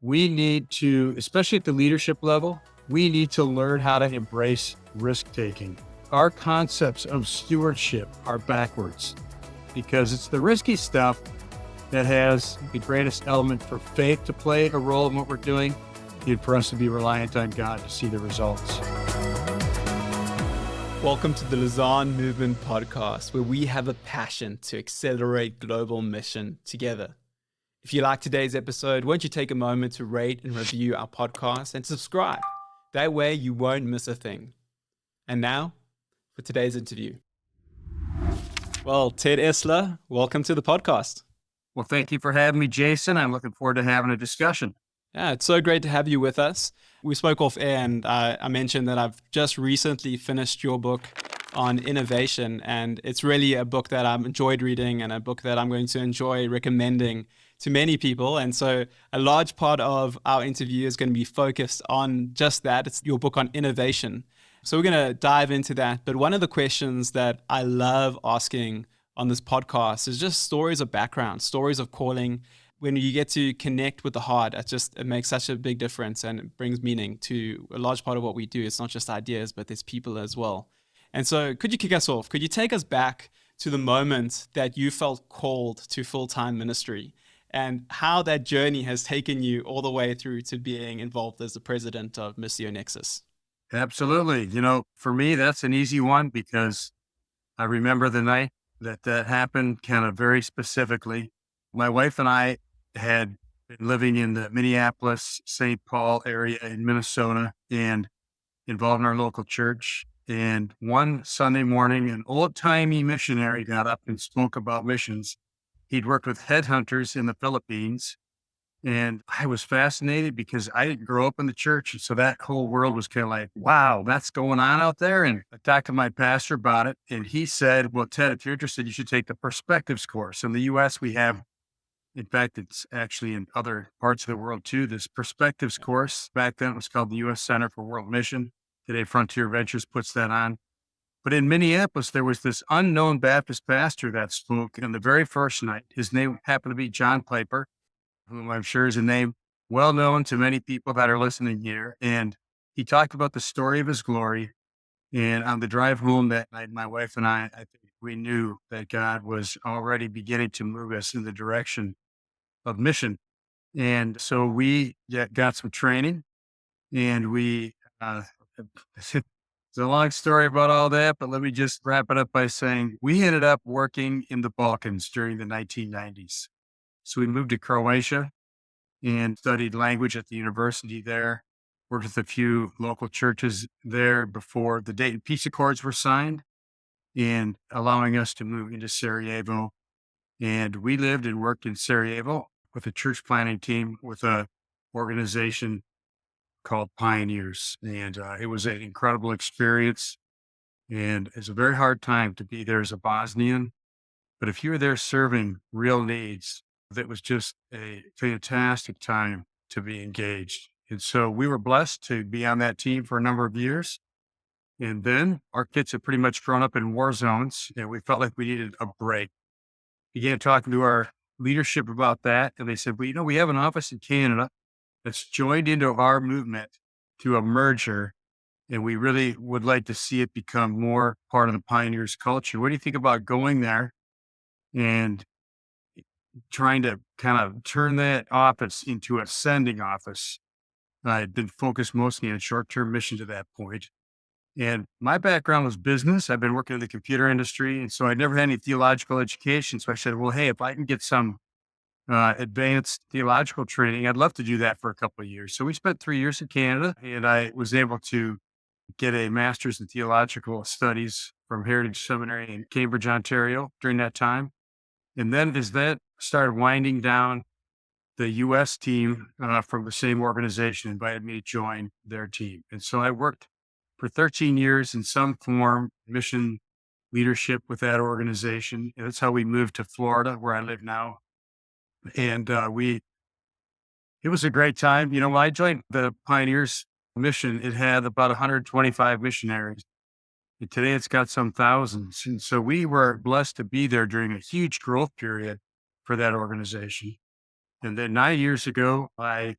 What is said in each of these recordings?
we need to, especially at the leadership level, we need to learn how to embrace risk taking. Our concepts of stewardship are backwards because it's the risky stuff that has the greatest element for faith to play a role in what we're doing and for us to be reliant on God to see the results. Welcome to the Lausanne Movement Podcast, where we have a passion to accelerate global mission together. If you like today's episode, won't you take a moment to rate and review our podcast and subscribe? That way you won't miss a thing. And now, for today's interview. Well, Ted Esler, welcome to the podcast. Well, thank you for having me, Jason. I'm looking forward to having a discussion. Yeah, it's so great to have you with us. We spoke off air and I mentioned that I've just recently finished your book on innovation, and it's really a book that I've enjoyed reading and a book that I'm going to enjoy recommending to many people. And so a large part of our interview is going to be focused on just that. It's your book on innovation. So we're going to dive into that. But one of the questions that I love asking on this podcast is just stories of background, stories of calling. When you get to connect with the heart, it makes such a big difference and it brings meaning to a large part of what we do. It's not just ideas, but there's people as well. And so could you kick us off? Could you take us back to the moment that you felt called to full-time ministry and how that journey has taken you all the way through to being involved as the president of Missio Nexus? Absolutely. For me, that's an easy one because I remember the night that happened kind of very specifically. My wife and I had been living in the Minneapolis, St. Paul area in Minnesota and involved in our local church. And one Sunday morning, an old-timey missionary got up and spoke about missions. He'd worked with headhunters in the Philippines. And I was fascinated because I didn't grow up in the church. And so that whole world was kind of like, wow, that's going on out there. And I talked to my pastor about it. And he said, well, Ted, if you're interested, you should take the Perspectives course. In the U.S., we have, in fact, it's actually in other parts of the world too, this Perspectives course. Back then it was called the U.S. Center for World Mission. Today, Frontier Ventures puts that on. But in Minneapolis, there was this unknown Baptist pastor that spoke on the very first night. His name happened to be John Piper, whom I'm sure is a name well known to many people that are listening here. And he talked about the story of his glory. And on the drive home that night, my wife and I think we knew that God was already beginning to move us in the direction of mission. And so we got some training and it's a long story about all that, but let me just wrap it up by saying we ended up working in the Balkans during the 1990s. So we moved to Croatia and studied language at the university there, worked with a few local churches there before the Dayton Peace Accords were signed and allowing us to move into Sarajevo. And we lived and worked in Sarajevo with a church planning team with a organization called Pioneers. And it was an incredible experience. And it's a very hard time to be there as a Bosnian. But if you were there serving real needs, that was just a fantastic time to be engaged. And so we were blessed to be on that team for a number of years. And then our kids had pretty much grown up in war zones and we felt like we needed a break. Began talking to our leadership about that. And they said, well, we have an office in Canada that's joined into our movement to a merger. And we really would like to see it become more part of the Pioneers culture. What do you think about going there and trying to kind of turn that office into a sending office? I had been focused mostly on short-term mission to that point. And my background was business. I've been working in the computer industry. And so I never had any theological education. So I said, well, hey, if I can get some advanced theological training, I'd love to do that for a couple of years. So we spent 3 years in Canada and I was able to get a master's in theological studies from Heritage Seminary in Cambridge, Ontario during that time. And then as that started winding down, the U.S. team from the same organization invited me to join their team. And so I worked for 13 years in some form, mission leadership with that organization. And that's how we moved to Florida, where I live now. And it was a great time. When I joined the Pioneers mission, it had about 125 missionaries. And today it's got some thousands. And so we were blessed to be there during a huge growth period for that organization. And then 9 years ago, I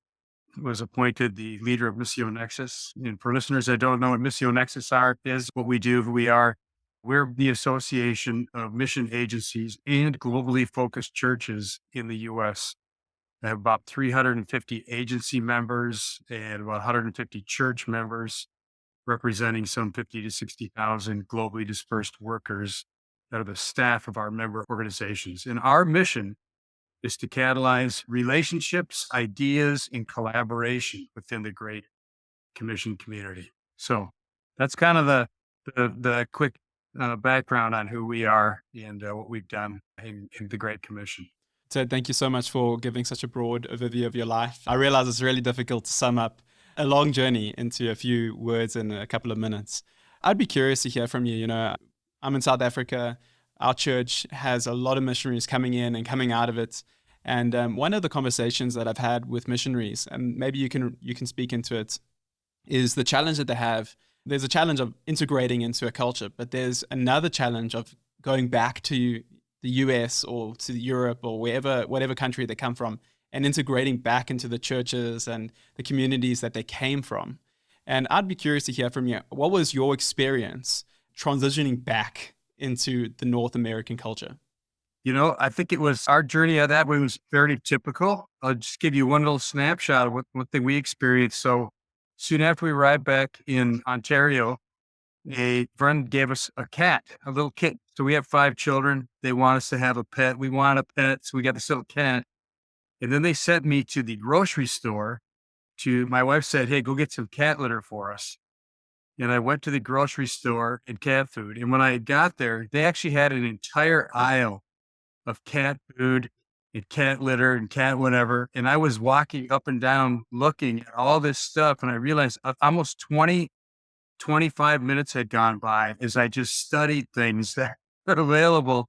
was appointed the leader of Missio Nexus. And for listeners that don't know what Missio Nexus is what we do, who we are. We're the association of mission agencies and globally focused churches in the U.S. I have about 350 agency members and about 150 church members, representing some 50 to 60,000 globally dispersed workers that are the staff of our member organizations. And our mission is to catalyze relationships, ideas, and collaboration within the Great Commission community. So that's kind of the quick background on who we are and what we've done in the Great Commission. Ted, thank you so much for giving such a broad overview of your life. I realize it's really difficult to sum up a long journey into a few words in a couple of minutes. I'd be curious to hear from you. I'm in South Africa. Our church has a lot of missionaries coming in and coming out of it. And one of the conversations that I've had with missionaries, and maybe you can speak into it, is the challenge that they have. There's a challenge of integrating into a culture, but there's another challenge of going back to the US or to Europe or whatever country they come from, and integrating back into the churches and the communities that they came from. And I'd be curious to hear from you. What was your experience transitioning back into the North American culture? I think it was our journey of that was very typical. I'll just give you one little snapshot of one thing we experienced. So soon after we arrived back in Ontario, a friend gave us a cat, a little kitten. So we have 5 children. They want us to have a pet. We want a pet. So we got this little cat. And then they sent me to the grocery store my wife said, hey, go get some cat litter for us. And I went to the grocery store and cat food. And when I got there, they actually had an entire aisle of cat food and cat litter and cat whatever. And I was walking up and down looking at all this stuff. And I realized almost 25 minutes had gone by as I just studied things that are available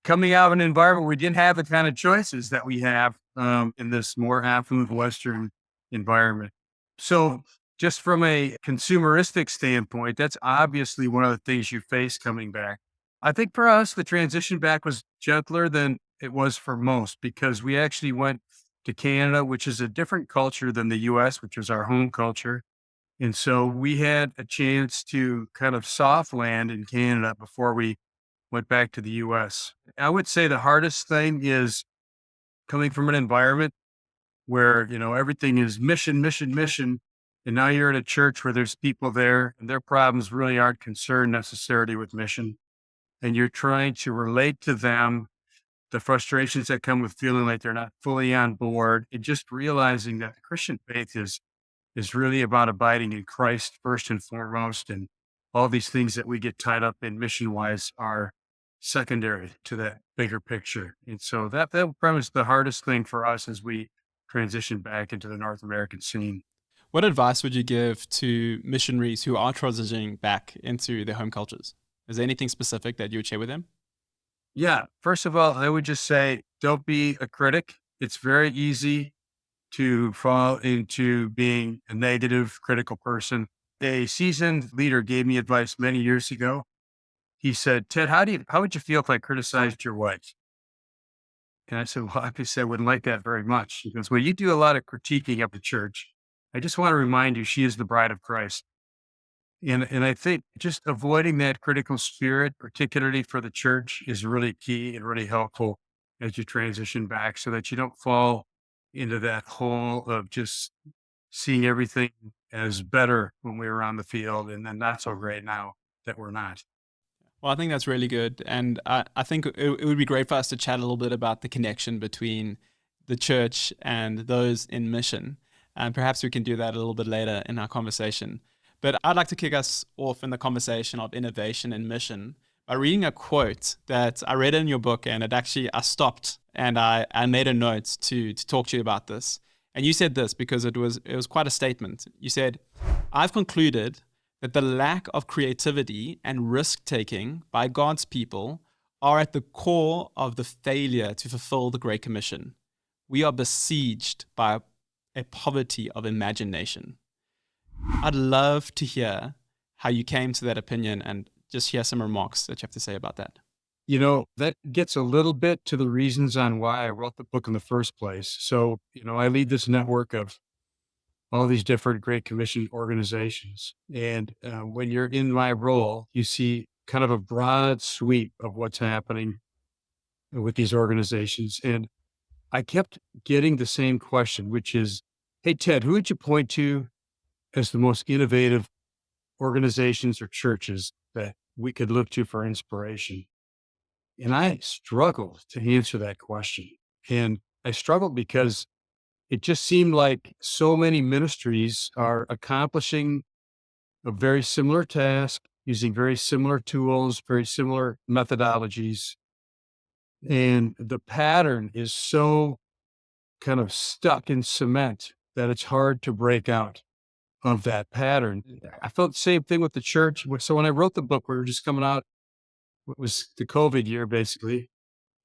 coming out of an environment where we didn't have the kind of choices that we have in this more affluent Western environment. So just from a consumeristic standpoint, that's obviously one of the things you face coming back. I think for us, the transition back was gentler than it was for most because we actually went to Canada, which is a different culture than the US, which was our home culture. And so we had a chance to kind of soft land in Canada before we went back to the US. I would say the hardest thing is coming from an environment where, everything is mission, mission, mission. And now you're at a church where there's people there and their problems really aren't concerned necessarily with mission. And you're trying to relate to them, the frustrations that come with feeling like they're not fully on board, and just realizing that the Christian faith is really about abiding in Christ first and foremost. And all these things that we get tied up in mission-wise are secondary to that bigger picture. And so that was the hardest thing for us as we transition back into the North American scene. What advice would you give to missionaries who are transitioning back into their home cultures? Is there anything specific that you would share with them? Yeah. First of all, I would just say, don't be a critic. It's very easy to fall into being a negative, critical person. A seasoned leader gave me advice many years ago. He said, Ted, how would you feel if I criticized your wife? And I said, well, obviously I wouldn't like that very much. He goes, well, you do a lot of critiquing of the church. I just want to remind you, she is the bride of Christ. And I think just avoiding that critical spirit, particularly for the church, is really key and really helpful as you transition back so that you don't fall into that hole of just seeing everything as better when we were on the field and then not so great now that we're not. Well, I think that's really good. And I think it would be great for us to chat a little bit about the connection between the church and those in mission. And perhaps we can do that a little bit later in our conversation. But I'd like to kick us off in the conversation of innovation and mission by reading a quote that I read in your book. And I stopped and I made a note to talk to you about this. And you said this because it was quite a statement. You said, I've concluded that the lack of creativity and risk-taking by God's people are at the core of the failure to fulfill the Great Commission. We are besieged by a poverty of imagination. I'd love to hear how you came to that opinion and just hear some remarks that you have to say about that. That gets a little bit to the reasons on why I wrote the book in the first place. So, I lead this network of all these different Great Commission organizations. And when you're in my role, you see kind of a broad sweep of what's happening with these organizations. And I kept getting the same question, which is, hey, Ted, who would you point to as the most innovative organizations or churches that we could look to for inspiration? And I struggled to answer that question. And I struggled because it just seemed like so many ministries are accomplishing a very similar task, using very similar tools, very similar methodologies. And the pattern is so kind of stuck in cement that it's hard to break out of that pattern. I felt the same thing with the church. So when I wrote the book, we were just coming out, it was the COVID year, basically.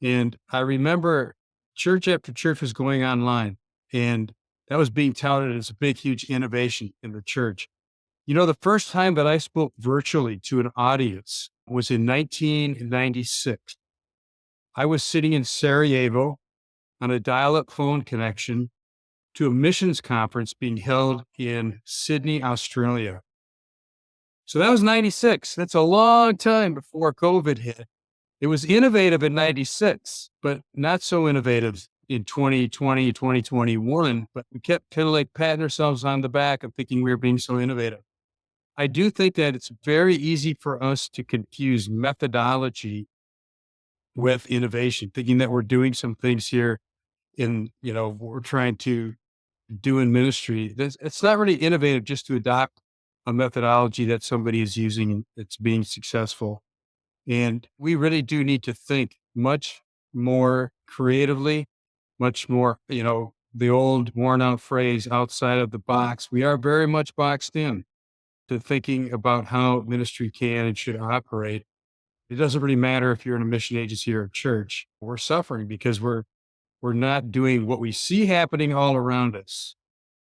And I remember church after church was going online, and that was being touted as a big, huge innovation in the church. The first time that I spoke virtually to an audience was in 1996. I was sitting in Sarajevo on a dial-up phone connection to a missions conference being held in Sydney, Australia. So that was 96. That's a long time before COVID hit. It was innovative in 96, but not so innovative in 2020, 2021. But we kept kind of like patting ourselves on the back of thinking we were being so innovative. I do think that it's very easy for us to confuse methodology with innovation, thinking that we're doing some things here we're trying to do in ministry. It's not really innovative just to adopt a methodology that somebody is using that's being successful. And we really do need to think much more creatively, much more, the old worn out phrase outside of the box. We are very much boxed in to thinking about how ministry can and should operate. It doesn't really matter if you're in a mission agency or a church. We're suffering because we're not doing what we see happening all around us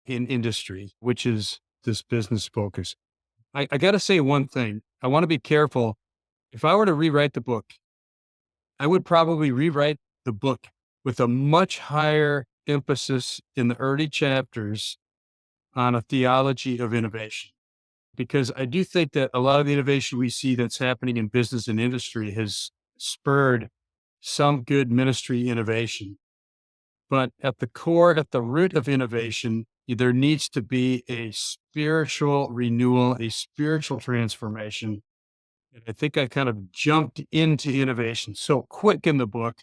in industry, which is this business focus. I got to say one thing. I want to be careful. If I were to rewrite the book, I would probably rewrite the book with a much higher emphasis in the early chapters on a theology of innovation. Because I do think that a lot of the innovation we see that's happening in business and industry has spurred some good ministry innovation. But at the core, at the root of innovation, there needs to be a spiritual renewal, a spiritual transformation. And I think I kind of jumped into innovation so quick in the book,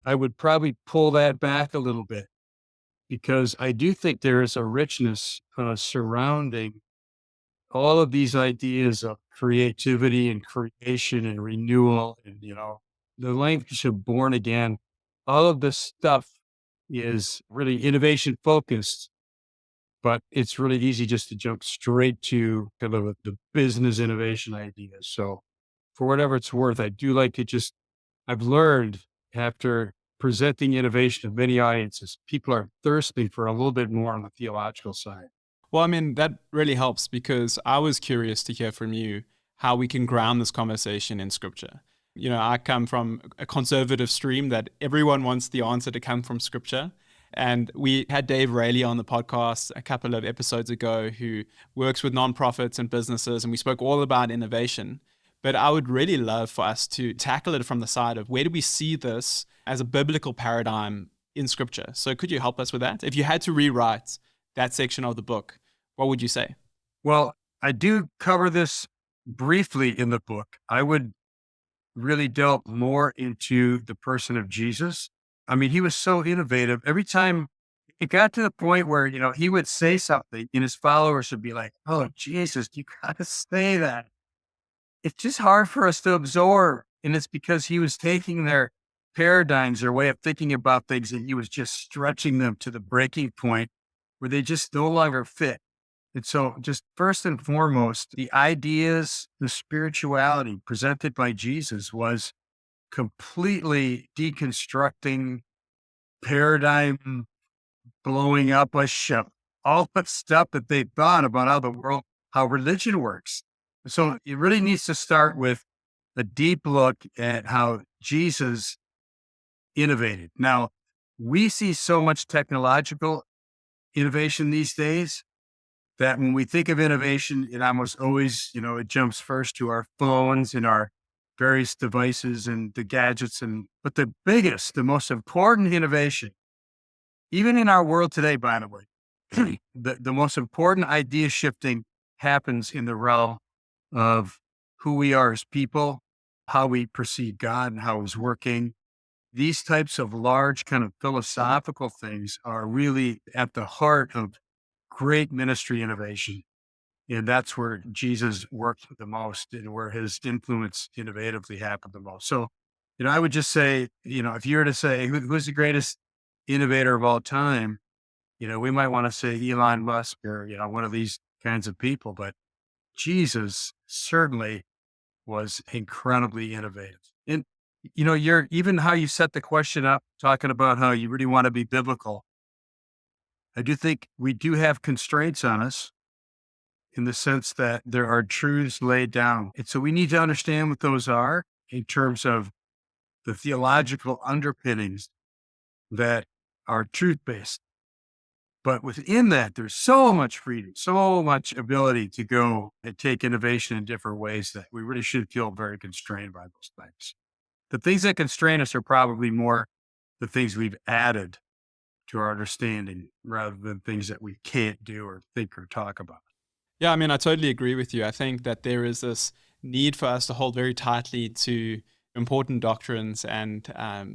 I would probably pull that back a little bit because I do think there is a richness surrounding all of these ideas of creativity and creation and renewal and, the language of born again, all of this stuff is really innovation focused, but it's really easy just to jump straight to kind of the business innovation ideas. So for whatever it's worth, I do like to I've learned after presenting innovation to many audiences, people are thirsting for a little bit more on the theological side. Well, I mean, that really helps because I was curious to hear from you how we can ground this conversation in scripture. I come from a conservative stream that everyone wants the answer to come from scripture. And we had Dave Rayleigh on the podcast a couple of episodes ago who works with nonprofits and businesses, and we spoke all about innovation. But I would really love for us to tackle it from the side of where do we see this as a biblical paradigm in scripture? So could you help us with that? If you had to rewrite that section of the book, what would you say? Well, I do cover this briefly in the book. I would really delve more into the person of Jesus. I mean, he was so innovative. Every time it got to the point where, he would say something and his followers would be like, oh, Jesus, you got to say that. It's just hard for us to absorb. And it's because he was taking their paradigms, their way of thinking about things, and he was just stretching them to the breaking point where they just no longer fit. And so just first and foremost, the ideas, the spirituality presented by Jesus was completely deconstructing paradigm, blowing up a ship, all that stuff that they thought about how religion works. So it really needs to start with a deep look at how Jesus innovated. Now, we see so much technological innovation these days, that when we think of innovation, it almost always, it jumps first to our phones and our various devices and the gadgets. But the biggest, the most important innovation, even in our world today, by the way, the most important idea shifting happens in the realm of who we are as people, how we perceive God and how he's working. These types of large kind of philosophical things are really at the heart of great ministry innovation. And that's where Jesus worked the most and where his influence innovatively happened the most. So, I would just say, if you were to say who's the greatest innovator of all time, we might want to say Elon Musk or, one of these kinds of people, but Jesus certainly was incredibly innovative. And, you're even how you set the question up, talking about how you really want to be biblical. I do think we do have constraints on us in the sense that there are truths laid down. And so we need to understand what those are in terms of the theological underpinnings that are truth based. But within that, there's so much freedom, so much ability to go and take innovation in different ways that we really should feel very constrained by those things. The things that constrain us are probably more the things we've added to our understanding rather than things that we can't do or think or talk about. Yeah, I mean, I totally agree with you. I think that there is this need for us to hold very tightly to important doctrines and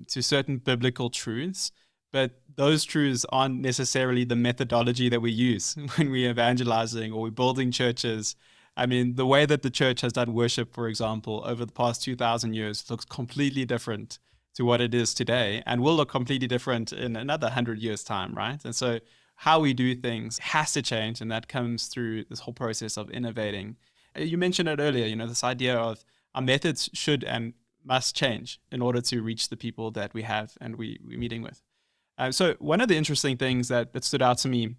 to certain biblical truths. But those truths aren't necessarily the methodology that we use when we're evangelizing or we're building churches. I mean, the way that the church has done worship, for example, over the past 2,000 years looks completely different to what it is today and will look completely different in another 100 years' time, right? And so how we do things has to change, and that comes through this whole process of innovating. You mentioned it earlier, this idea of our methods should and must change in order to reach the people that we have and we're meeting with. So one of the interesting things that stood out to me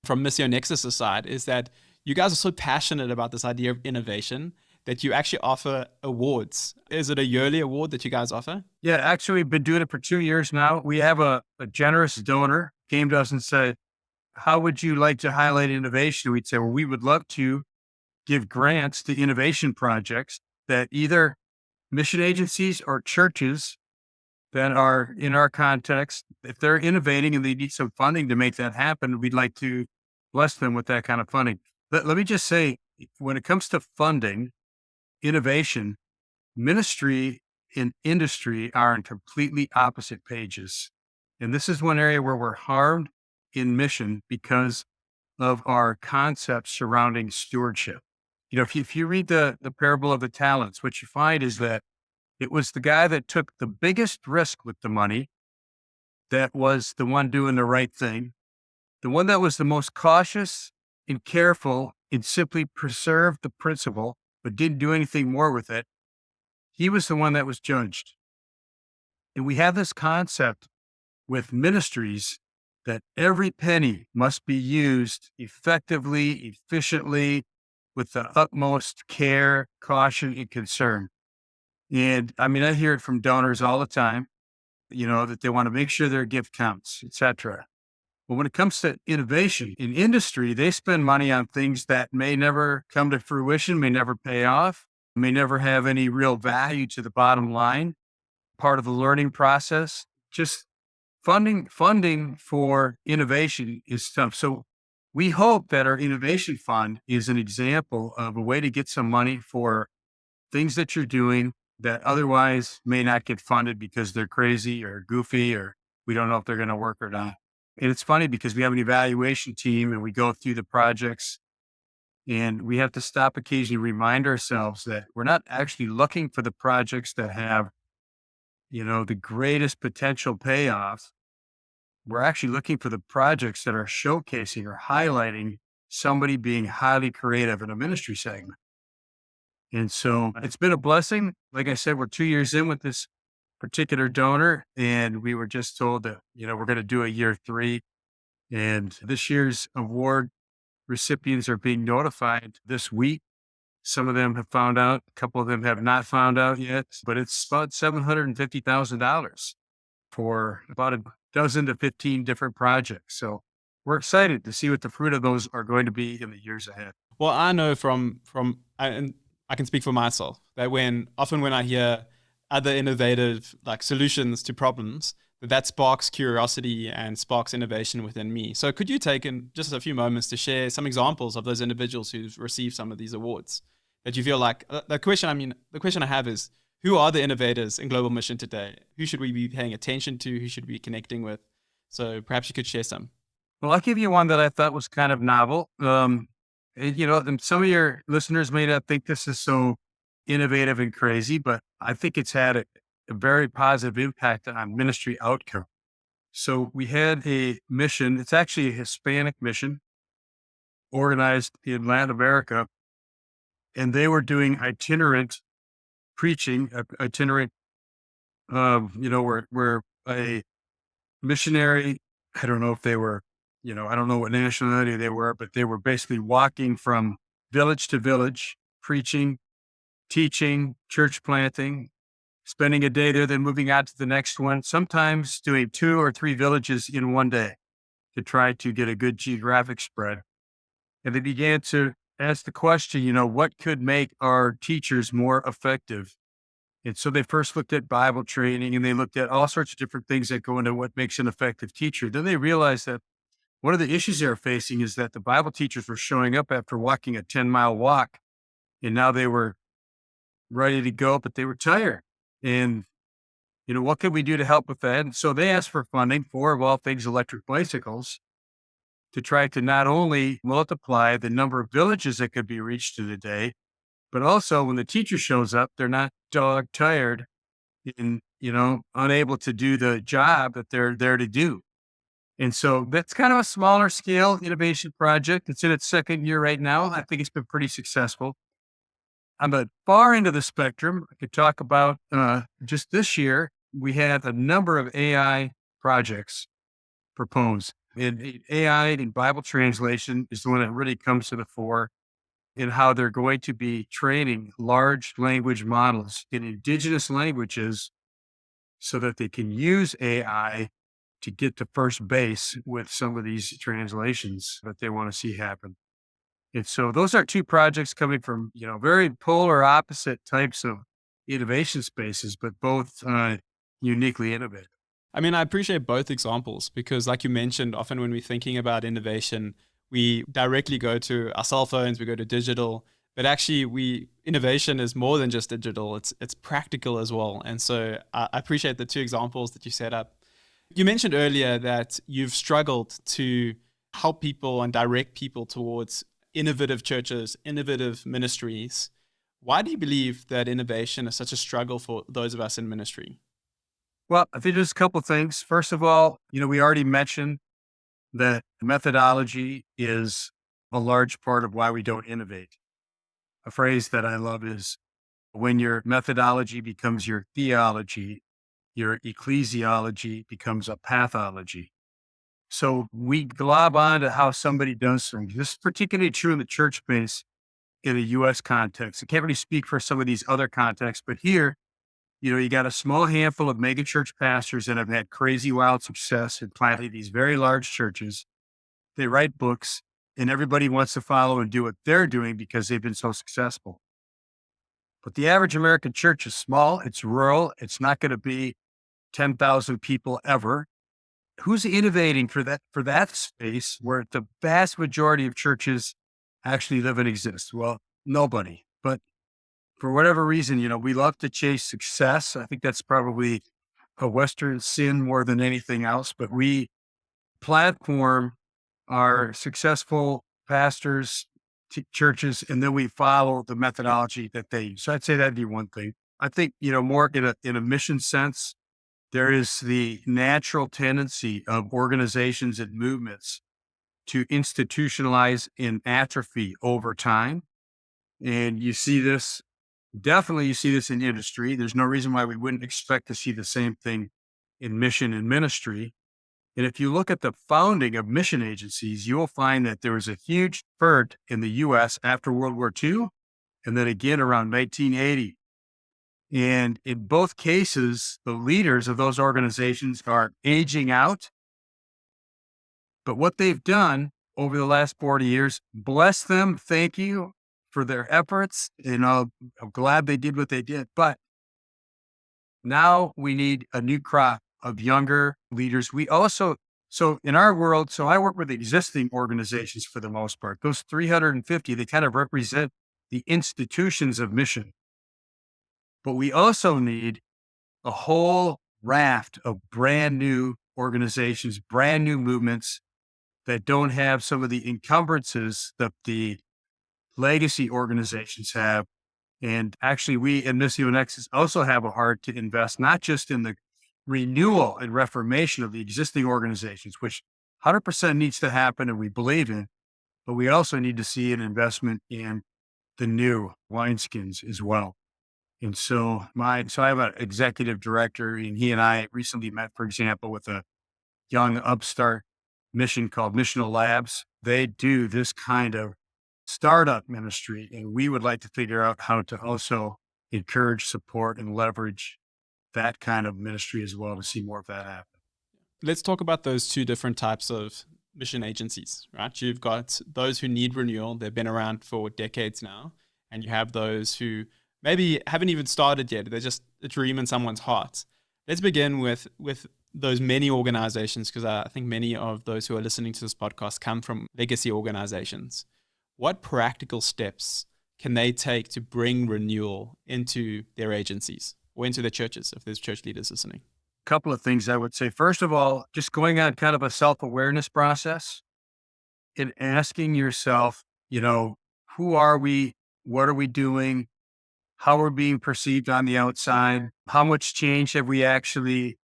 from Missio Nexus' side is that you guys are so passionate about this idea of innovation that you actually offer awards. Is it a yearly award that you guys offer? Yeah, actually, we've been doing it for 2 years now. We have a generous donor came to us and said, how would you like to highlight innovation? We'd say, well, we would love to give grants to innovation projects that either mission agencies or churches that are in our context, if they're innovating and they need some funding to make that happen, we'd like to bless them with that kind of funding. Let me just say, when it comes to funding innovation, ministry and industry are on completely opposite pages. And this is one area where we're harmed in mission because of our concepts surrounding stewardship. If you read the parable of the talents, what you find is that it was the guy that took the biggest risk with the money that was the one doing the right thing, the one that was the most cautious and careful and simply preserved the principle, but didn't do anything more with it. He was the one that was judged. And we have this concept with ministries that every penny must be used effectively, efficiently, with the utmost care, caution, and concern. And I mean, I hear it from donors all the time, that they want to make sure their gift counts, etc. But when it comes to innovation in industry, they spend money on things that may never come to fruition, may never pay off, may never have any real value to the bottom line, part of the learning process. Just funding for innovation is tough. So we hope that our innovation fund is an example of a way to get some money for things that you're doing that otherwise may not get funded because they're crazy or goofy, or we don't know if they're going to work or not. And it's funny because we have an evaluation team and we go through the projects and we have to stop occasionally, remind ourselves that we're not actually looking for the projects that have, the greatest potential payoff. We're actually looking for the projects that are showcasing or highlighting somebody being highly creative in a ministry segment. And so it's been a blessing. Like I said, we're 2 years in with this particular donor, and we were just told that, we're going to do a year 3. And this year's award recipients are being notified this week. Some of them have found out, a couple of them have not found out yet, but it's about $750,000 for about a dozen to 15 different projects. So we're excited to see what the fruit of those are going to be in the years ahead. Well, I know and I can speak for myself that often when I hear other innovative like solutions to problems, that sparks curiosity and sparks innovation within me. So could you take in just a few moments to share some examples of those individuals who've received some of these awards that you feel like the question I have is, who are the innovators in global mission today? Who should we be paying attention to? Who should we be connecting with? So perhaps you could share some. Well, I'll give you one that I thought was kind of novel. And some of your listeners may not think this is so innovative and crazy, but I think it's had a very positive impact on ministry outcome. So we had a mission. It's actually a Hispanic mission organized in Latin America, and they were doing itinerant preaching, itinerant, where a missionary, I don't know if they were, I don't know what nationality they were, but they were basically walking from village to village, preaching, teaching, church planting, spending a day there, then moving on to the next one, sometimes doing 2 or 3 villages in one day to try to get a good geographic spread. And they began to ask the question, what could make our teachers more effective? And so they first looked at Bible training, and they looked at all sorts of different things that go into what makes an effective teacher. Then they realized that one of the issues they were facing is that the Bible teachers were showing up after walking a 10-mile walk, and now they were ready to go, but they were tired. And, what could we do to help with that? And so they asked for funding for, of all things, electric bicycles to try to not only multiply the number of villages that could be reached in a day, but also when the teacher shows up, they're not dog tired and, unable to do the job that they're there to do. And so that's kind of a smaller scale innovation project. It's in its second year right now. I think it's been pretty successful. On the far end of the spectrum, I could talk about just this year, we had a number of AI projects proposed. And AI in Bible translation is the one that really comes to the fore in how they're going to be training large language models in indigenous languages so that they can use AI to get to first base with some of these translations that they want to see happen. And so those are 2 projects coming from, very polar opposite types of innovation spaces, but both uniquely innovative. I mean, I appreciate both examples because, like you mentioned, often when we're thinking about innovation, we directly go to our cell phones, we go to digital, but actually innovation is more than just digital. It's practical as well. And so I appreciate the 2 examples that you set up. You mentioned earlier that you've struggled to help people and direct people towards innovative churches, innovative ministries. Why do you believe that innovation is such a struggle for those of us in ministry? Well, I think there's a couple of things. First of all, we already mentioned that methodology is a large part of why we don't innovate. A phrase that I love is when your methodology becomes your theology, your ecclesiology becomes a pathology. So we glob on to how somebody does things. This is particularly true in the church space in a U.S. context. I can't really speak for some of these other contexts, but here, you got a small handful of mega church pastors that have had crazy wild success in planting these very large churches. They write books, and everybody wants to follow and do what they're doing because they've been so successful. But the average American church is small. It's rural. It's not going to be 10,000 people ever. Who's innovating for that space where the vast majority of churches actually live and exist? Well, nobody. But for whatever reason, we love to chase success. I think that's probably a Western sin more than anything else. But we platform our successful pastors, churches, and then we follow the methodology that they use. So I'd say that'd be one thing. I think, more in a mission sense, there is the natural tendency of organizations and movements to institutionalize and atrophy over time. And you see this in industry. There's no reason why we wouldn't expect to see the same thing in mission and ministry. And if you look at the founding of mission agencies, you'll find that there was a huge spurt in the U.S. after World War II, and then again around 1980. And in both cases, the leaders of those organizations are aging out, But what they've done over the last 40 years, bless them, thank you for their efforts. I'm glad they did what they did. But now we need a new crop of younger leaders. So in our world, so I work with existing organizations for the most part. Those 350, they kind of represent the institutions of mission. But we also need a whole raft of brand new organizations, brand new movements that don't have some of the encumbrances that the legacy organizations have. And actually, we in Missio Nexus also have a heart to invest not just in the renewal and reformation of the existing organizations, which 100% needs to happen and we believe in, but we also need to see an investment in the new wineskins as well. And so I have an executive director, and he and I recently met, for example, with a young upstart mission called Missional Labs. They do this kind of startup ministry, and we would like to figure out how to also encourage, support, and leverage that kind of ministry as well to see more of that happen. Let's talk about those two different types of mission agencies, right? You've got those who need renewal. They've been around for decades now. And you have those who maybe haven't even started yet. They're just a dream in someone's heart. Let's begin with those many organizations, because I think many of those who are listening to this podcast come from legacy organizations. What practical steps can they take to bring renewal into their agencies or into their churches, if there's church leaders listening? A couple of things I would say. First of all, just going on kind of a self-awareness process and asking yourself, who are we? What are we doing? How we're being perceived on the outside? How much change have we actually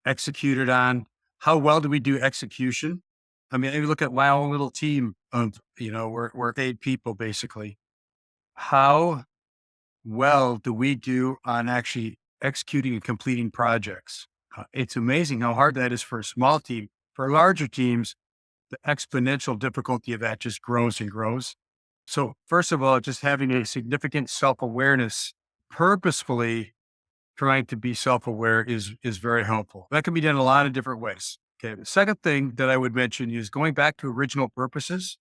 executed on? How well do we do execution? I mean, you look at my own little team of, we're 8 people basically. How well do we do on actually executing and completing projects? It's amazing how hard that is for a small team. For larger teams, the exponential difficulty of that just grows and grows. So first of all, just having a significant self-awareness, purposefully trying to be self-aware is very helpful. That can be done in a lot of different ways. Okay. The second thing that I would mention is going back to original purposes.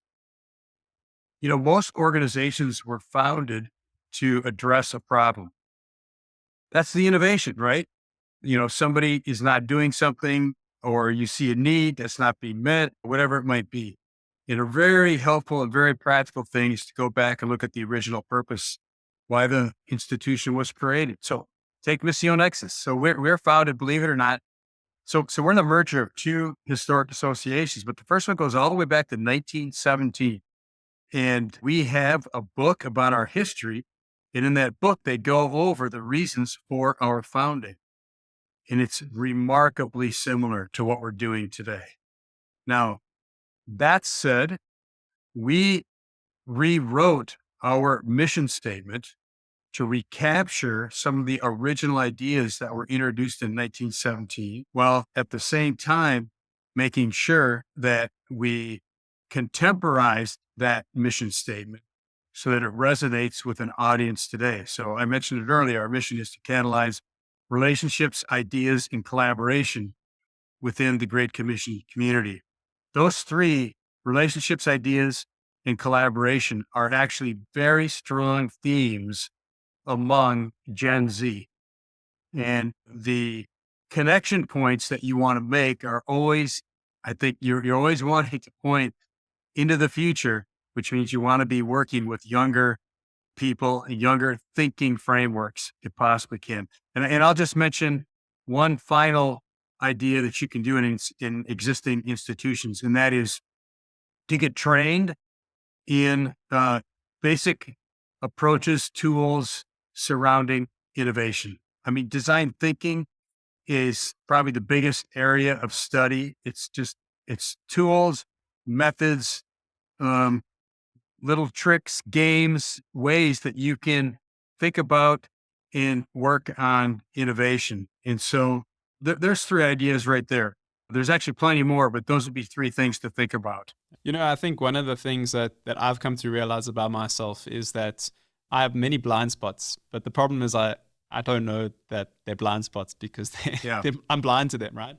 Most organizations were founded to address a problem. That's the innovation, right? Somebody is not doing something, or you see a need that's not being met, whatever it might be. A very helpful and very practical thing is to go back and look at the original purpose, why the institution was created. So take Missio Nexus. So we're founded, believe it or not. So we're in the merger of 2 historic associations, but the first one goes all the way back to 1917. And we have a book about our history. And in that book, they go over the reasons for our founding. And it's remarkably similar to what we're doing today. Now, that said, we rewrote our mission statement to recapture some of the original ideas that were introduced in 1917, while at the same time making sure that we contemporized that mission statement so that it resonates with an audience today. So I mentioned it earlier, our mission is to catalyze relationships, ideas, and collaboration within the Great Commission community. Those 3, relationships, ideas, and collaboration, are actually very strong themes among Gen Z. And the connection points that you want to make are always, I think you're always wanting to point into the future, which means you want to be working with younger people and younger thinking frameworks if possibly can. And I'll just mention one final idea that you can do in existing institutions, and that is to get trained in basic approaches, tools surrounding innovation. I mean, design thinking is probably the biggest area of study. It's tools, methods, little tricks, games, ways that you can think about and work on innovation. And so there's 3 ideas right there. There's actually plenty more, but those would be 3 things to think about. I think one of the things that I've come to realize about myself is that I have many blind spots, but the problem is I don't know that they're blind spots because I'm blind to them, right?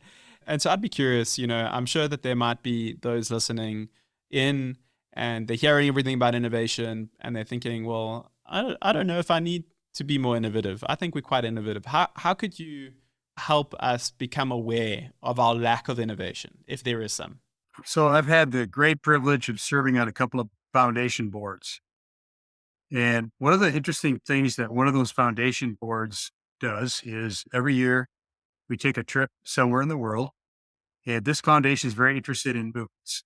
And so I'd be curious, I'm sure that there might be those listening in and they're hearing everything about innovation and they're thinking, well, I don't know if I need to be more innovative. I think we're quite innovative. How could you help us become aware of our lack of innovation, if there is some? So I've had the great privilege of serving on a couple of foundation boards. And one of the interesting things that one of those foundation boards does is every year we take a trip somewhere in the world. And this foundation is very interested in movements.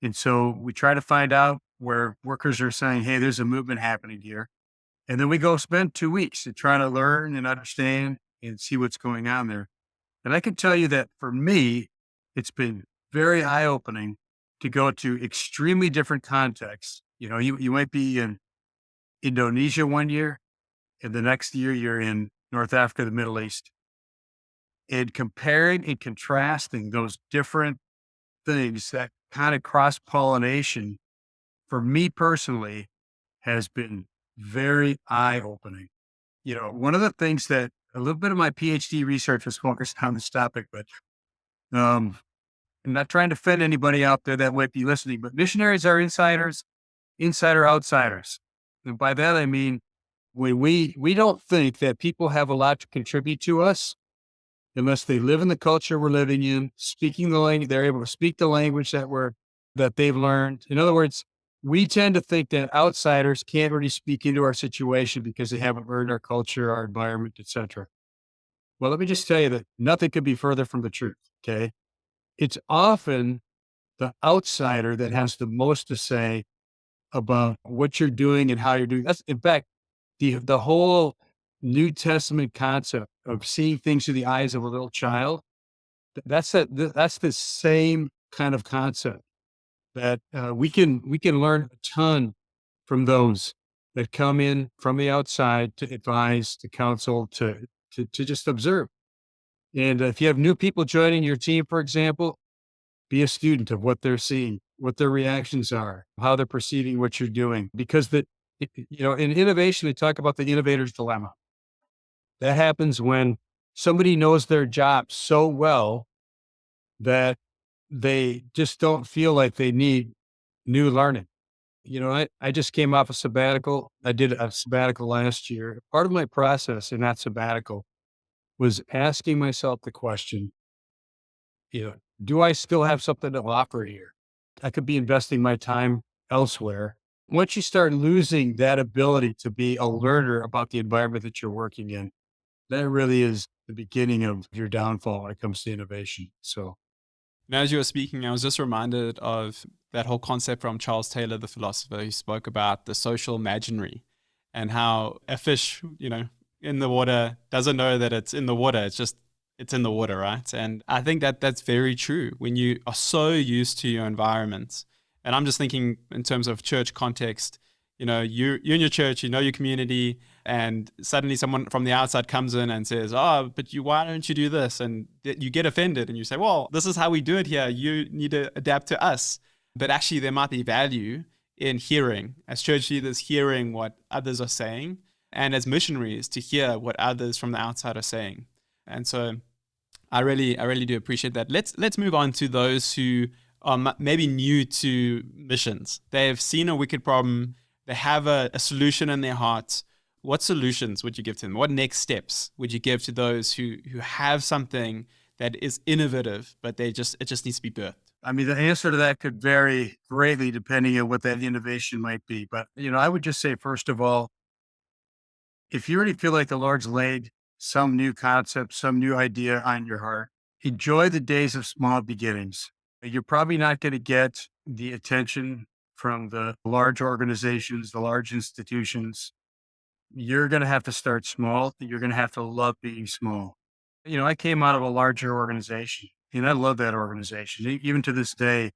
And so we try to find out where workers are saying, hey, there's a movement happening here. And then we go spend 2 weeks to try to learn and understand and see what's going on there. And I can tell you that for me, it's been very eye opening to go to extremely different contexts. You might be in Indonesia one year, and the next year you're in North Africa, the Middle East, and comparing and contrasting those different things, that kind of cross pollination for me personally has been very eye opening. One of the things that a little bit of my PhD research was focused on this topic, but I'm not trying to offend anybody out there that might be listening, but missionaries are insiders, insider outsiders. And by that, I mean, we don't think that people have a lot to contribute to us unless they live in the culture we're living in, speaking the language, they're able to speak the language that they've learned. In other words, we tend to think that outsiders can't really speak into our situation because they haven't learned our culture, our environment, etc. Well, let me just tell you that nothing could be further from the truth. Okay. It's often the outsider that has the most to say about what you're doing and how you're doing. That's, in fact, the whole New Testament concept of seeing things through the eyes of a little child. That's the same kind of concept that we can learn a ton from those that come in from the outside to advise, to counsel, to just observe. And if you have new people joining your team, for example, be a student of what they're seeing, what their reactions are, how they're perceiving what you're doing. Because in innovation, we talk about the innovator's dilemma. That happens when somebody knows their job so well that they just don't feel like they need new learning. I just came off a sabbatical. I did a sabbatical last year. Part of my process in that sabbatical was asking myself the question, do I still have something to offer here? I could be investing my time elsewhere. Once you start losing that ability to be a learner about the environment that you're working in, that really is the beginning of your downfall when it comes to innovation. So, Now, as you were speaking, I was just reminded of that whole concept from Charles Taylor, the philosopher. He spoke about the social imaginary and how a fish, in the water doesn't know that it's in the water. It's in the water, right? And I think that that's very true when you are so used to your environment. And I'm just thinking in terms of church context, you're in your church, your community, and suddenly someone from the outside comes in and says, oh, but why don't you do this? And you get offended and you say, well, this is how we do it here. You need to adapt to us. But actually there might be value in hearing, as church leaders, hearing what others are saying, and as missionaries to hear what others from the outside are saying. And so I really do appreciate that. Let's move on to those who are maybe new to missions. They've seen a wicked problem. They have a solution in their heart. What solutions would you give to them? What next steps would you give to those who have something that is innovative, but it just needs to be birthed? I mean, the answer to that could vary greatly depending on what that innovation might be. But, I would just say, first of all, if you already feel like the Lord's laid some new concept, some new idea on your heart, enjoy the days of small beginnings. You're probably not going to get the attention from the large organizations, the large institutions. You're going to have to start small. You're going to have to love being small. I came out of a larger organization and I love that organization. Even to this day,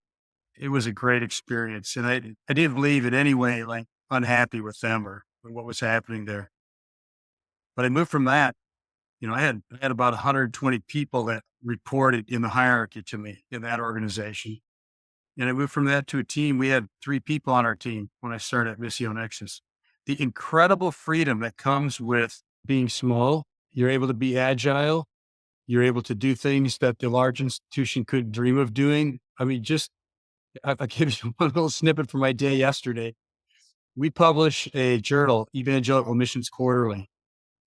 it was a great experience. And I didn't leave in any way like unhappy with them or what was happening there. But I moved from that. I had about 120 people that reported in the hierarchy to me in that organization. And I moved from that to a team. We had 3 people on our team when I started at Missio Nexus. The incredible freedom that comes with being small, you're able to be agile. You're able to do things that the large institution couldn't dream of doing. I mean, I'll give you one little snippet from my day yesterday. We publish a journal, Evangelical Missions Quarterly.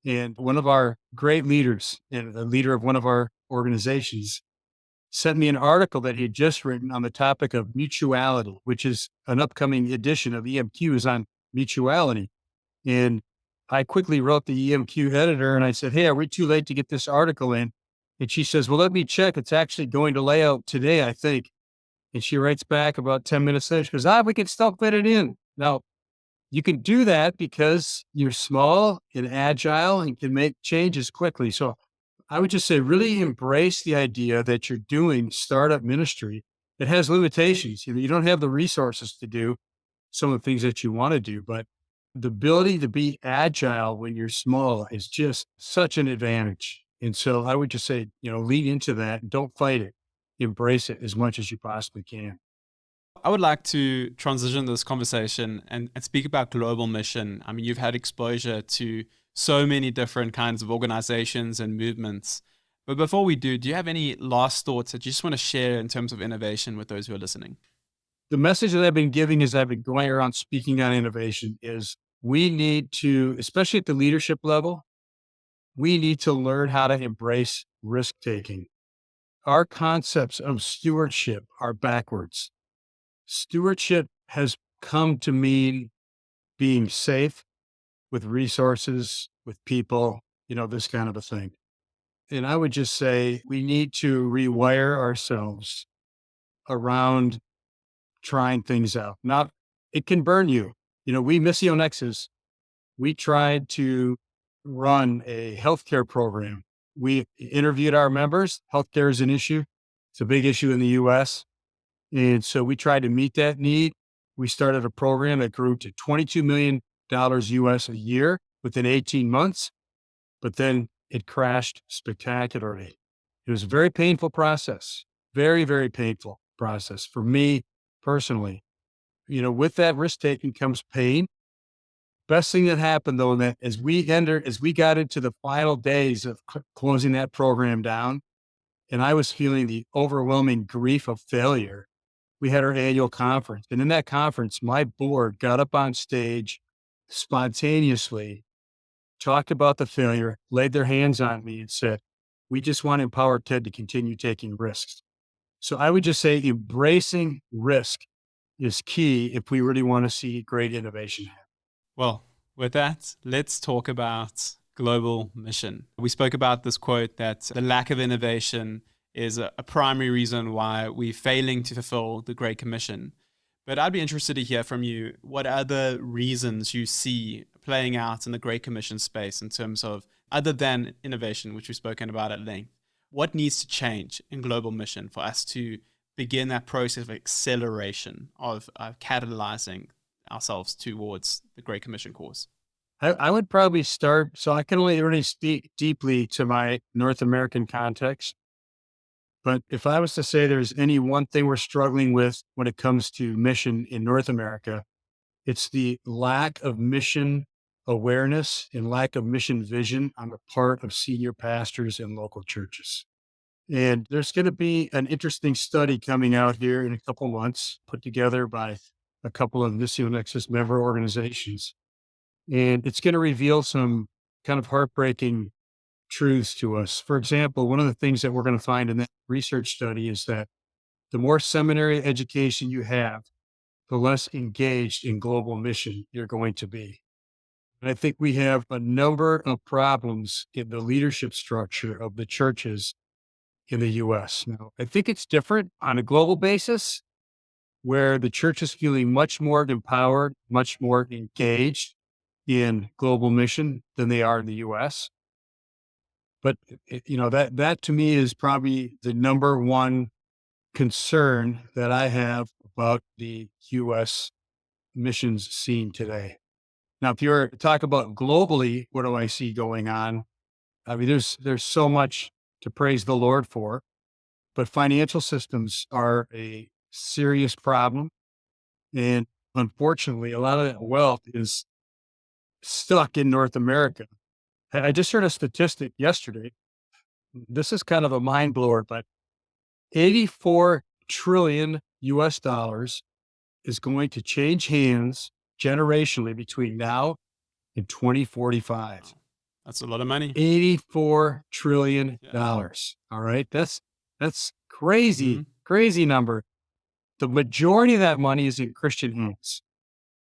And one of our great leaders and the leader of one of our organizations sent me an article that he had just written on the topic of mutuality, which is an upcoming edition of EMQ is on mutuality. And I quickly wrote the EMQ editor and I said, "Hey, are we too late to get this article in?" And she says, "Well, let me check. It's actually going to lay out today, I think." And she writes back about 10 minutes later. She goes, "We can still fit it in." Now, you can do that because you're small and agile and can make changes quickly. So I would just say really embrace the idea that you're doing startup ministry. It has limitations. You don't have the resources to do some of the things that you want to do, but the ability to be agile when you're small is just such an advantage. And so I would just say, lean into that and don't fight it. Embrace it as much as you possibly can. I would like to transition this conversation and speak about global mission. I mean, you've had exposure to so many different kinds of organizations and movements. But before we do you have any last thoughts that you just want to share in terms of innovation with those who are listening? The message that I've been giving as I've been going around speaking on innovation is we need to, especially at the leadership level, we need to learn how to embrace risk taking. Our concepts of stewardship are backwards. Stewardship has come to mean being safe with resources, with people, this kind of a thing. And I would just say we need to rewire ourselves around trying things out. Now, it can burn you. We Missio Nexus, we tried to run a healthcare program. We interviewed our members. Healthcare is an issue. It's a big issue in the US. And so we tried to meet that need. We started a program that grew to $22 million US a year within 18 months, but then it crashed spectacularly. It was a very painful process, very, very painful process for me personally. With that risk taking comes pain. Best thing that happened though, that as we got into the final days of closing that program down, and I was feeling the overwhelming grief of failure, we had our annual conference. And in that conference, my board got up on stage spontaneously, talked about the failure, laid their hands on me and said, "We just want to empower Ted to continue taking risks." So I would just say embracing risk is key if we really want to see great innovation happen. Well, with that, let's talk about global mission. We spoke about this quote that the lack of innovation is a primary reason why we're failing to fulfill the Great Commission. But I'd be interested to hear from you what other reasons you see playing out in the Great Commission space in terms of, other than innovation, which we've spoken about at length, what needs to change in global mission for us to begin that process of acceleration, of catalyzing ourselves towards the Great Commission course? I would probably start, so I can only really speak deeply to my North American context. But if I was to say there's any one thing we're struggling with when it comes to mission in North America, it's the lack of mission awareness and lack of mission vision on the part of senior pastors in local churches. And there's going to be an interesting study coming out here in a couple months, put together by a couple of Missio Nexus member organizations. And it's going to reveal some kind of heartbreaking truths to us. For example, one of the things that we're going to find in that research study is that the more seminary education you have, the less engaged in global mission you're going to be. And I think we have a number of problems in the leadership structure of the churches in the US. Now, I think it's different on a global basis where the church is feeling much more empowered, much more engaged in global mission than they are in the US. But that to me is probably the number one concern that I have about the US missions scene today. Now, if you're talk about globally, what do I see going on? I mean, there's so much to praise the Lord for, but financial systems are a serious problem. And unfortunately, a lot of that wealth is stuck in North America. I just heard a statistic yesterday this is kind of a mind blower, but 84 trillion US dollars is going to change hands generationally between now and 2045. That's a lot of money. $84 trillion. Yeah. All right. That's crazy, Mhm. crazy number. The majority of that money is in Christian hands.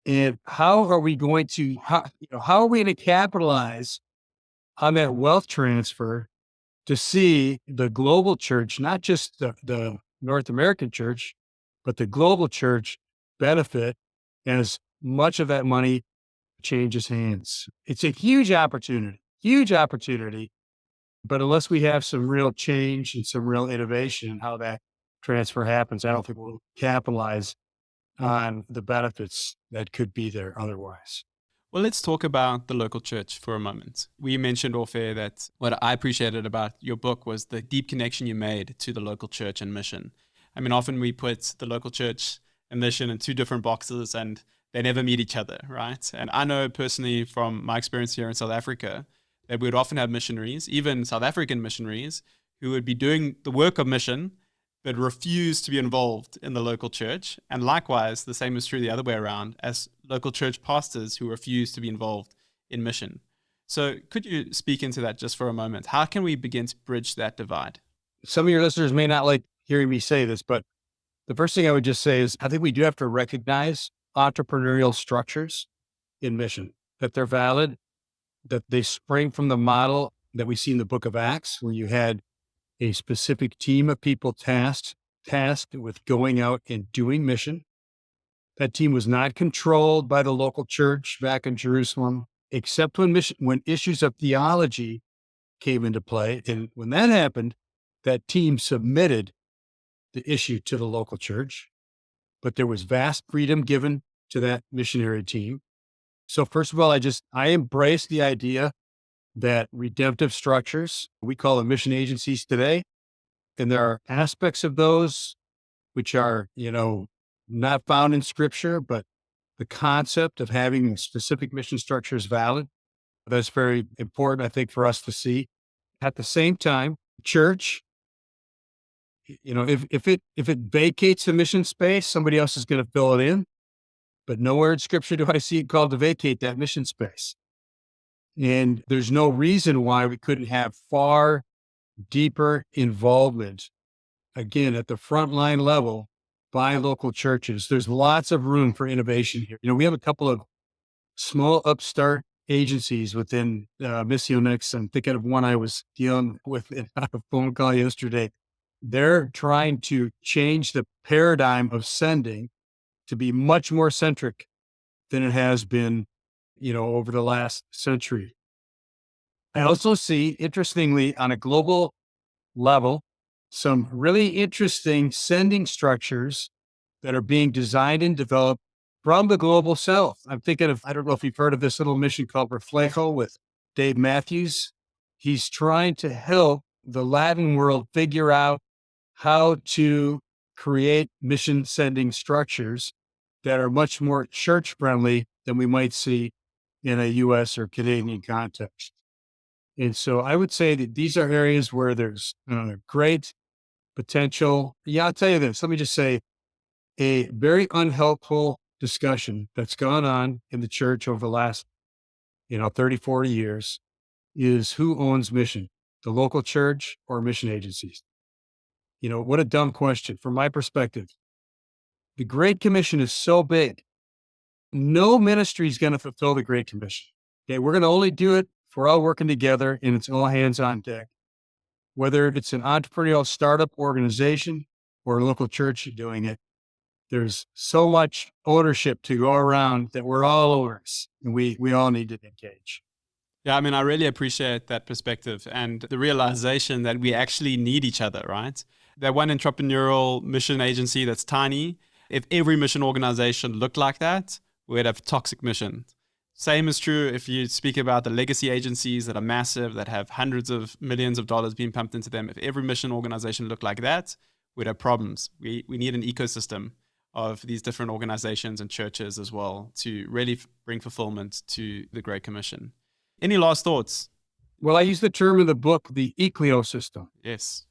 And how are we going to, how are we going to capitalize on that wealth transfer to see the global church, not just the North American church, but the global church benefit as much of that money changes hands? It's a huge opportunity. But unless we have some real change and some real innovation in how that transfer happens, I don't think we'll capitalize on the benefits that could be there otherwise. Well, let's talk about the local church for a moment. We mentioned off air that what I appreciated about your book was the deep connection you made to the local church and mission. I mean, often we put the local church and mission in two different boxes and they never meet each other, right? And I know personally from my experience here in South Africa that we would often have missionaries, even South African missionaries, who would be doing the work of mission but refuse to be involved in the local church. And likewise, the same is true the other way around, as local church pastors who refuse to be involved in mission. So could you speak into that just for a moment? How can we begin to bridge that divide? Some of your listeners may not like hearing me say this, but the first thing I would just say is I think we do have to recognize entrepreneurial structures in mission, that they're valid, that they spring from the model that we see in the book of Acts, where you had a specific team of people tasked with going out and doing mission. That team was not controlled by the local church back in Jerusalem, except when issues of theology came into play. And when that happened, that team submitted the issue to the local church, but there was vast freedom given to that missionary team. So first of all, I embrace the idea that redemptive structures, we call them mission agencies today, and there are aspects of those which are, not found in scripture, but the concept of having a specific mission structure is valid. That's very important, I think, for us to see. At the same time, church, if it vacates a mission space, somebody else is going to fill it in. But nowhere in scripture do I see it called to vacate that mission space. And there's no reason why we couldn't have far deeper involvement, again, at the frontline level by local churches. There's lots of room for innovation here. We have a couple of small upstart agencies within Missionex. I'm thinking of one I was dealing with on a phone call yesterday. They're trying to change the paradigm of sending to be much more centric than it has been, over the last century. I also see, interestingly, on a global level, some really interesting sending structures that are being designed and developed from the global south. I'm thinking of, I don't know if you've heard of this little mission called Reflejo with Dave Matthews. He's trying to help the Latin world figure out how to create mission sending structures that are much more church friendly than we might see in a US or Canadian context. And so I would say that these are areas where there's great potential. Yeah, I'll tell you this. Let me just say a very unhelpful discussion that's gone on in the church over the last, 30, 40 years is who owns mission, the local church or mission agencies? What a dumb question from my perspective. The Great Commission is so big. No ministry is going to fulfill the Great Commission. Okay. We're going to only do it if we're all working together and it's all hands on deck. Whether it's an entrepreneurial startup organization or a local church doing it, there's so much ownership to go around that we're all owners and we all need to engage. Yeah, I mean, I really appreciate that perspective and the realization that we actually need each other, right? That one entrepreneurial mission agency that's tiny, if every mission organization looked like that, we'd have toxic missions. Same is true if you speak about the legacy agencies that are massive, that have hundreds of millions of dollars being pumped into them. If every mission organization looked like that, we'd have problems. We need an ecosystem of these different organizations and churches as well to really bring fulfillment to the Great Commission. Any last thoughts? Well, I use the term in the book, the Eclio system. Yes.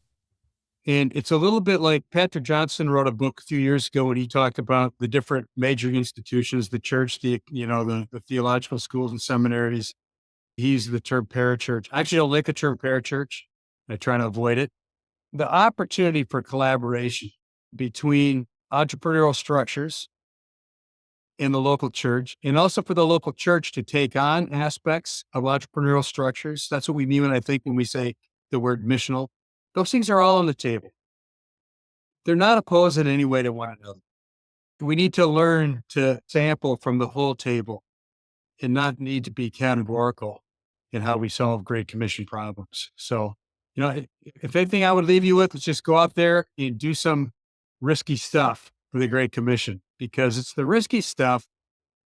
And it's a little bit like Patrick Johnson wrote a book a few years ago when he talked about the different major institutions, the church, the theological schools and seminaries. He used the term parachurch. I actually don't like the term parachurch. I try to avoid it. The opportunity for collaboration between entrepreneurial structures in the local church, and also for the local church to take on aspects of entrepreneurial structures. That's what we mean when we say the word missional. Those things are all on the table. They're not opposed in any way to one another. We need to learn to sample from the whole table and not need to be categorical in how we solve Great Commission problems. So, if anything I would leave you with is just go out there and do some risky stuff for the Great Commission, because it's the risky stuff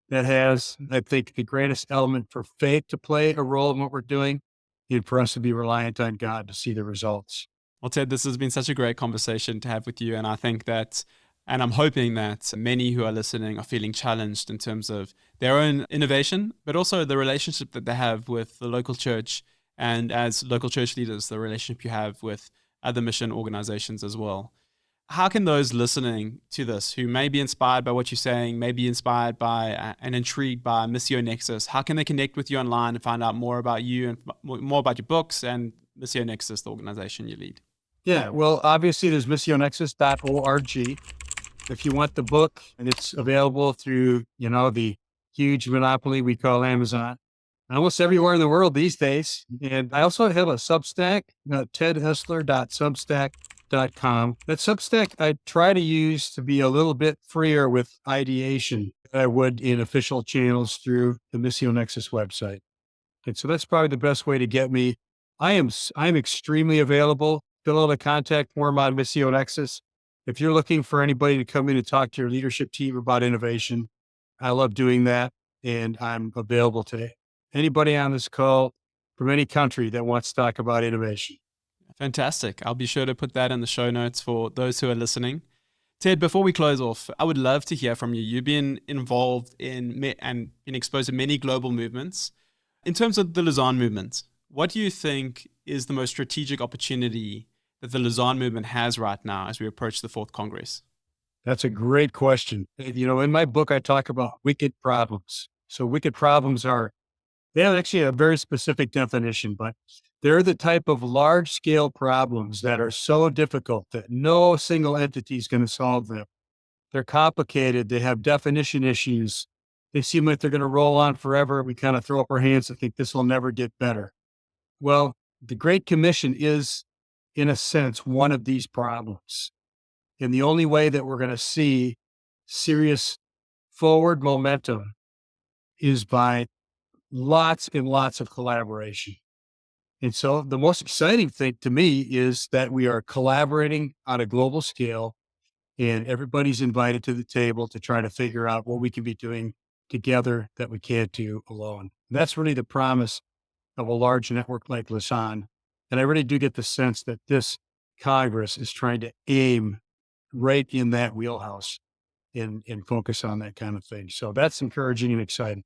that has, I think, the greatest element for faith to play a role in what we're doing and for us to be reliant on God to see the results. Well, Ted, this has been such a great conversation to have with you. And I think that, and I'm hoping that many who are listening are feeling challenged in terms of their own innovation, but also the relationship that they have with the local church. And as local church leaders, the relationship you have with other mission organizations as well. How can those listening to this who may be inspired by what you're saying, may be inspired by and intrigued by Missio Nexus, how can they connect with you online and find out more about you and more about your books and Missio Nexus, the organization you lead? Yeah, well, obviously there's missionexus.org. If you want the book, and it's available through, the huge monopoly we call Amazon, almost everywhere in the world these days. And I also have a Substack, tedhessler.substack.com. That Substack I try to use to be a little bit freer with ideation than I would in official channels through the Missio Nexus website. And so that's probably the best way to get me. I'm extremely available. Fill out a contact form on Missio Nexus. If you're looking for anybody to come in and talk to your leadership team about innovation, I love doing that. And I'm available to anybody on this call from any country that wants to talk about innovation. Fantastic. I'll be sure to put that in the show notes for those who are listening. Ted, before we close off, I would love to hear from you. You've been involved in and been exposed to many global movements. In terms of the Lausanne movement, what do you think is the most strategic opportunity that the Lausanne movement has right now as we approach the 4th Congress? That's a great question. In my book, I talk about wicked problems. So wicked problems they have actually a very specific definition, but they're the type of large scale problems that are so difficult that no single entity is going to solve them. They're complicated. They have definition issues. They seem like they're going to roll on forever. We kind of throw up our hands and think this will never get better. Well, the Great Commission is, in a sense, one of these problems. And the only way that we're going to see serious forward momentum is by lots and lots of collaboration. And so the most exciting thing to me is that we are collaborating on a global scale, and everybody's invited to the table to try to figure out what we can be doing together that we can't do alone. That's really the promise of a large network like Lausanne. And I really do get the sense that this Congress is trying to aim right in that wheelhouse and focus on that kind of thing. So that's encouraging and exciting.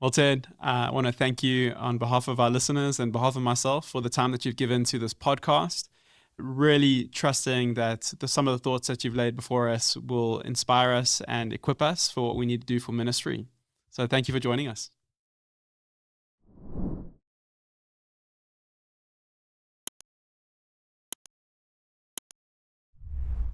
Well, Ted, I want to thank you on behalf of our listeners and behalf of myself for the time that you've given to this podcast. Really trusting that some of the thoughts that you've laid before us will inspire us and equip us for what we need to do for ministry. So thank you for joining us.